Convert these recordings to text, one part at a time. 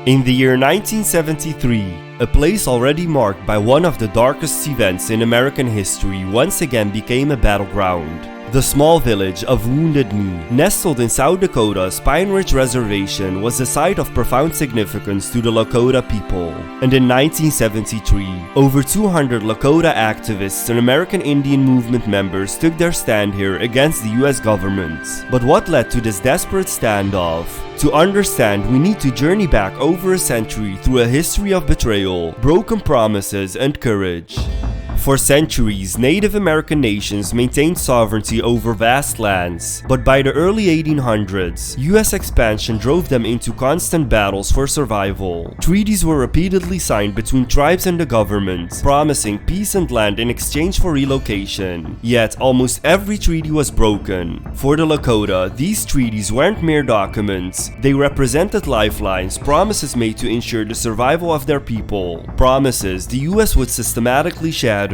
In the year 1973, a place already marked by one of the darkest events in American history once again became a battleground. The small village of Wounded Knee, nestled in South Dakota's Pine Ridge Reservation, was a site of profound significance to the Lakota people. And in 1973, over 200 Lakota activists and American Indian movement members took their stand here against the US government. But what led to this desperate standoff? To understand, we need to journey back over a century through a history of betrayal, broken promises, and courage. For centuries, Native American nations maintained sovereignty over vast lands, but by the early 1800s, US expansion drove them into constant battles for survival. Treaties were repeatedly signed between tribes and the government, promising peace and land in exchange for relocation. Yet, almost every treaty was broken. For the Lakota, these treaties weren't mere documents. They represented lifelines, promises made to ensure the survival of their people, promises the US would systematically shatter.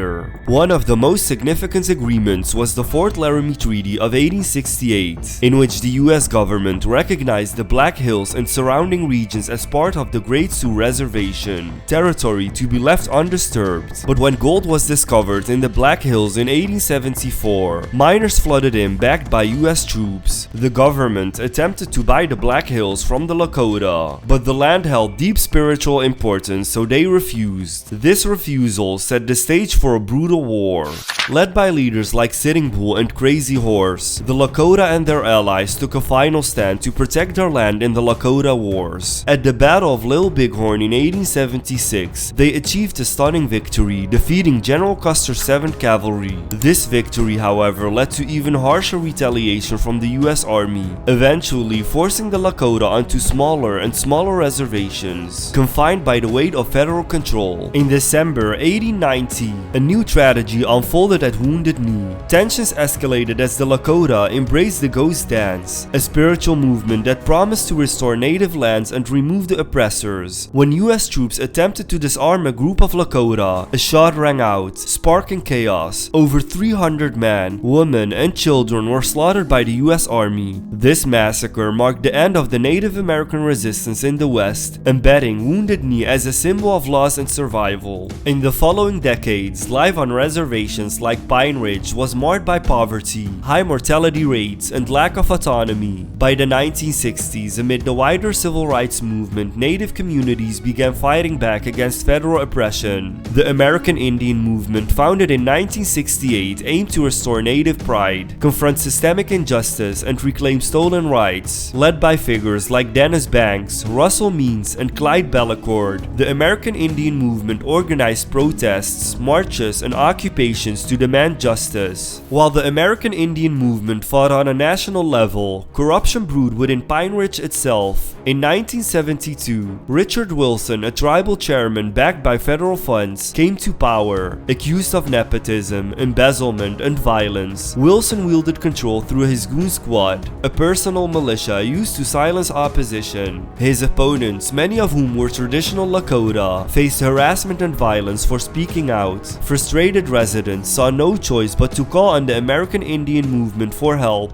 One of the most significant agreements was the Fort Laramie Treaty of 1868, in which the US government recognized the Black Hills and surrounding regions as part of the Great Sioux Reservation, territory to be left undisturbed. But when gold was discovered in the Black Hills in 1874, miners flooded in backed by US troops. The government attempted to buy the Black Hills from the Lakota, but the land held deep spiritual importance, so they refused. This refusal set the stage for a brutal war. Led by leaders like Sitting Bull and Crazy Horse, the Lakota and their allies took a final stand to protect their land in the Lakota Wars. At the Battle of Little Bighorn in 1876, they achieved a stunning victory, defeating General Custer's 7th Cavalry. This victory, however, led to even harsher retaliation from the US Army, eventually forcing the Lakota onto smaller and smaller reservations, confined by the weight of federal control. In December 1890, a new tragedy unfolded at Wounded Knee. Tensions escalated as the Lakota embraced the Ghost Dance, a spiritual movement that promised to restore native lands and remove the oppressors. When US troops attempted to disarm a group of Lakota, a shot rang out, sparking chaos. Over 300 men, women, and children were slaughtered by the US Army. This massacre marked the end of the Native American resistance in the West, embedding Wounded Knee as a symbol of loss and survival. In the following decades, life on reservations like Pine Ridge was marred by poverty, high mortality rates, and lack of autonomy. By the 1960s, amid the wider civil rights movement, Native communities began fighting back against federal oppression. The American Indian movement, founded in 1968, aimed to restore Native pride, confront systemic injustice, and reclaim stolen rights. Led by figures like Dennis Banks, Russell Means, and Clyde Bellecourt, the American Indian movement organized protests, marches, and occupations to demand justice. While the American Indian movement fought on a national level, corruption brewed within Pine Ridge itself. In 1972, Richard Wilson, a tribal chairman backed by federal funds, came to power. Accused of nepotism, embezzlement, and violence, Wilson wielded control through his Goon Squad, a personal militia used to silence opposition. His opponents, many of whom were traditional Lakota, faced harassment and violence for speaking out. Frustrated residents saw no choice but to call on the American Indian movement for help.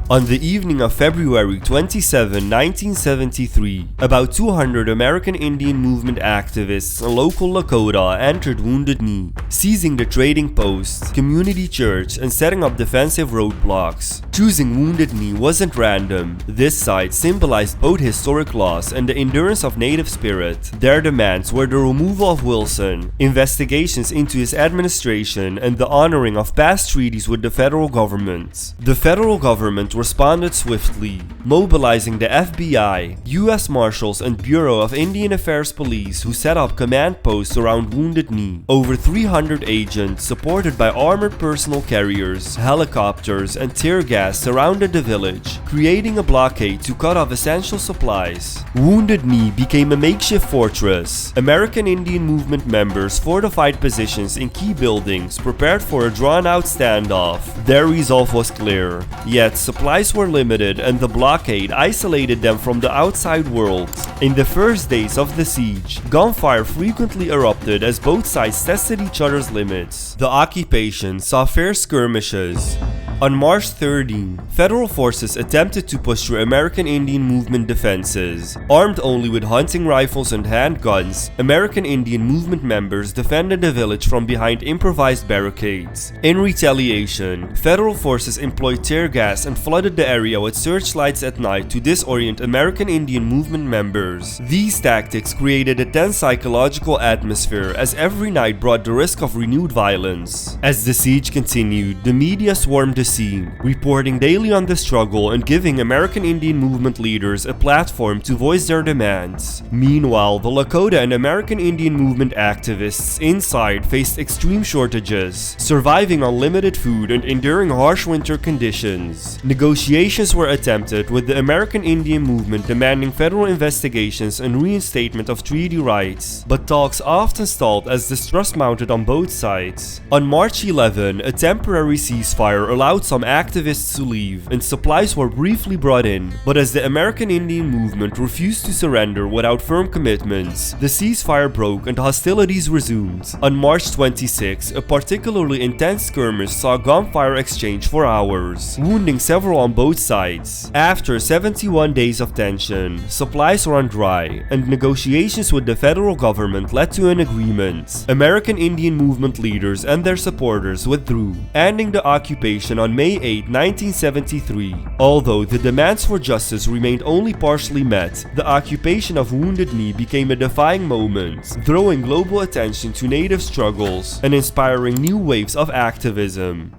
On the evening of February 27, 1973, about 200 American Indian movement activists and local Lakota entered Wounded Knee, seizing the trading post, community church, and setting up defensive roadblocks. Choosing Wounded Knee wasn't random. This site symbolized both historic loss and the endurance of Native spirit. Their demands were the removal of Wilson, investigations into his administration, and the honoring of past treaties with the federal government. The federal government responded swiftly, mobilizing the FBI, US Marshals, and Bureau of Indian Affairs Police, who set up command posts around Wounded Knee. Over 300 agents, supported by armored personnel carriers, helicopters, and tear gas, surrounded the village, creating a blockade to cut off essential supplies. Wounded Knee became a makeshift fortress. American Indian movement members fortified positions in key buildings, prepared for a drawn-out standoff. Their resolve was clear, yet supplies were limited and the blockade isolated them from the outside world. In the first days of the siege, gunfire frequently erupted as both sides tested each other's limits. The occupation saw fierce skirmishes, On March 13, federal forces attempted to push through American Indian Movement defenses. Armed only with hunting rifles and handguns, American Indian Movement members defended the village from behind improvised barricades. In retaliation, federal forces employed tear gas and flooded the area with searchlights at night to disorient American Indian Movement members. These tactics created a tense psychological atmosphere as every night brought the risk of renewed violence. As the siege continued, the media swarmed the scene, reporting daily on the struggle and giving American Indian Movement leaders a platform to voice their demands. Meanwhile, the Lakota and American Indian Movement activists inside faced extreme shortages, surviving on limited food and enduring harsh winter conditions. Negotiations were attempted, with the American Indian Movement demanding federal investigations and reinstatement of treaty rights, but talks often stalled as distrust mounted on both sides. On March 11, a temporary ceasefire allowed some activists to leave, and supplies were briefly brought in, but as the American Indian Movement refused to surrender without firm commitments, the ceasefire broke and hostilities resumed. On March 26, a particularly intense skirmish saw gunfire exchange for hours, wounding several on both sides. After 71 days of tension, supplies run dry, and negotiations with the federal government led to an agreement. American Indian Movement leaders and their supporters withdrew, ending the occupation on May 8, 1973. Although the demands for justice remained only partially met, the occupation of Wounded Knee became a defining moment, drawing global attention to Native struggles and inspiring new waves of activism.